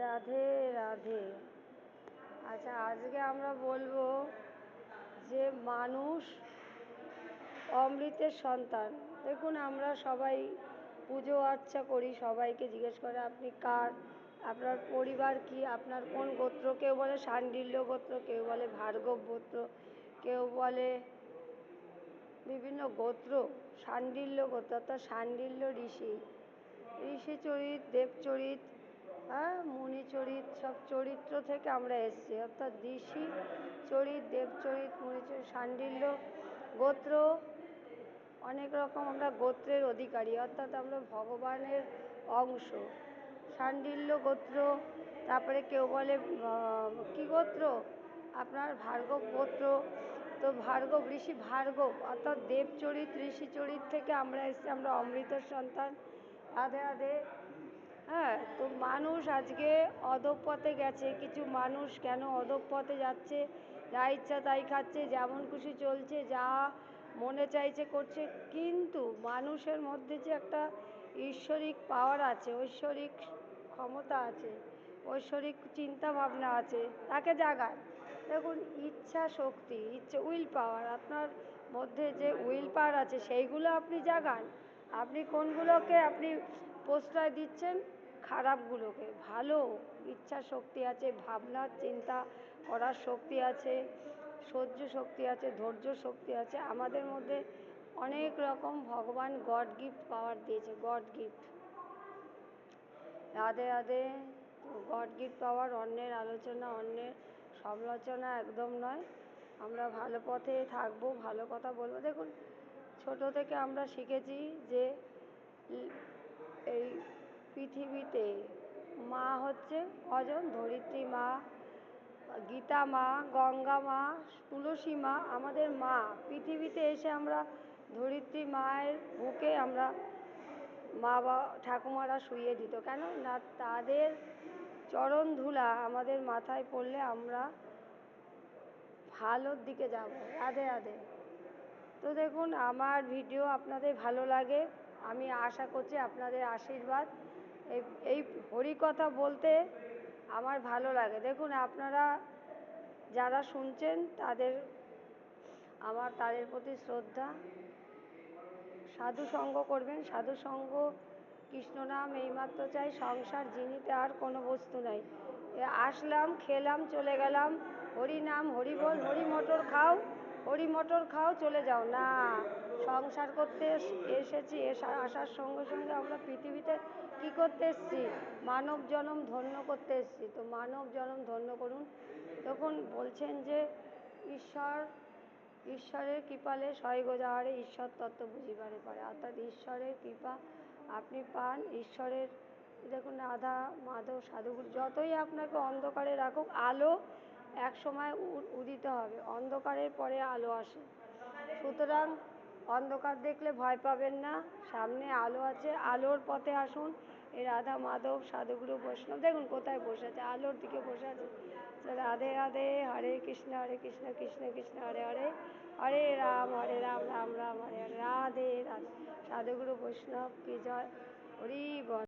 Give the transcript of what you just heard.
রাধে রাধে। আচ্ছা, আজকে আমরা বলবো যে মানুষ অমৃতের সন্তান। দেখুন, আমরা সবাই পুজো আর্চা করি, সবাইকে জিজ্ঞেস করে আপনি কার, আপনার পরিবার কি, আপনার কোন গোত্র। কেউ বলে শাণ্ডিল্য গোত্র, কেউ বলে ভার্গব গোত্র, কেউ বলে বিভিন্ন গোত্র। শাণ্ডিল্য গোত্র অর্থাৎ শাণ্ডিল্য ঋষি, ঋষিচরিত, দেবচরিত, মুনিচরিত, সব চরিত্র থেকে আমরা এসেছি। অর্থাৎ ঋষি চরিত, দেবচরিত, মুনিচরিত, শাণ্ডিল্য গোত্র। অনেক রকম আমরা গোত্রের অধিকারী, অর্থাৎ আমরা ভগবানের অংশ। শাণ্ডিল্য গোত্র, তারপরে কেউ বলে কি গোত্র, আপনার ভার্গব গোত্র। তো ভার্গব ঋষি, ভার্গব অর্থাৎ দেবচরিত, ঋষিচরিত থেকে আমরা এসেছি, আমরা অমৃতের সন্তান। রাধে রাধে। হ্যাঁ, তো মানুষ আজকে অধঃপথে গেছে। কিছু মানুষ কেন অধঃপথে যাচ্ছে? যা ইচ্ছা তাই খাচ্ছে, যেমন খুশি চলছে, যা মনে চাইছে করছে। কিন্তু মানুষের মধ্যে যে একটা ঈশ্বরিক পাওয়ার আছে, ঐশ্বরিক ক্ষমতা আছে, ঐশ্বরিক চিন্তা ভাবনা আছে, তাকে জাগান। দেখুন, ইচ্ছা শক্তি, উইল পাওয়ার, আপনার মধ্যে যে উইল পাওয়ার আছে সেইগুলো আপনি জাগান। আপনি কোনগুলোকে আপনি প্রশ্রয় দিচ্ছেন? খারাপগুলোকে। ভালো ইচ্ছা শক্তি আছে, ভাবনার চিন্তা করার শক্তি আছে, সহ্য শক্তি আছে, ধৈর্য শক্তি আছে। আমাদের মধ্যে অনেক রকম ভগবান গড গিফট পাওয়ার দিয়েছে, God gift. Radhe Radhe. God gift power, অন্যের আলোচনা, অন্যের সমালোচনা একদম নয়। আমরা ভালো পথে থাকবো, ভালো কথা বলবো। দেখুন, ছোট থেকে আমরা শিখেছি যে এই পৃথিবীতে মা হচ্ছে কজন? ধরিত্রী মা, গীতা মা, গঙ্গা মা, তুলসী মা আমাদের মা। পৃথিবীতে এসে আমরা ধরিত্রী মায়ের বুকে আমরা মা বা ঠাকুমারা শুইয়ে দিত। কেন না? তাদের চরণ ধুলা আমাদের মাথায় পড়লে আমরা ভালোর দিকে যাব। রাধে রাধে। তো দেখুন, আমার ভিডিও আপনাদের ভালো লাগে, আমি আশা করছি আপনাদের আশীর্বাদ। এই হরিকথা বলতে আমার ভালো লাগে। দেখুন, আপনারা যারা শুনছেন তাদের প্রতি শ্রদ্ধা। সাধু সঙ্গ করবেন, সাধু সঙ্গ, কৃষ্ণ নাম এইমাত্র চাই, সংসার জিনিতে আর কোনো বস্তু নাই। আসলাম, খেলাম, চলে গেলাম, হরি নাম, হরি বল, হরি মটর খাও, হরি মটর খাও, চলে যাও না। সংসার করতে এসেছি, আসার সঙ্গে সঙ্গে আমরা পৃথিবীতে কি করতে এসেছি? মানব জনম ধন্য করতে এসেছি। তো মানব জনম ধন্য করুন। তখন বলছেন যে ঈশ্বরের কৃপালে স্বর্গ যাওয়ারে ঈশ্বর তত্ত্ব বুঝিবারে পারে। অর্থাৎ ঈশ্বরের কৃপা আপনি পান, ঈশ্বরের। দেখুন, রাধা মাধব সাধুগুরু যতই আপনাকে অন্ধকারে রাখুক, আলো এক সময় উদিত হবে, অন্ধকারের পরে আলো আসে। সুতরাং অন্ধকার দেখলে ভয় পাবেন না, সামনে আলো আছে, আলোর পথে আসুন। এই রাধা মাধব সাধুগুরু বৈষ্ণব দেখুন কোথায় বসে আছে, আলোর দিকে বসে আছে। রাধে রাধে। হরে কৃষ্ণ কৃষ্ণ কৃষ্ণ হরে হরে, হরে রাম রাম রাম হরে হরে। রাধে রাধে। সাধুগুরু বৈষ্ণব কি জয়, হরি বল।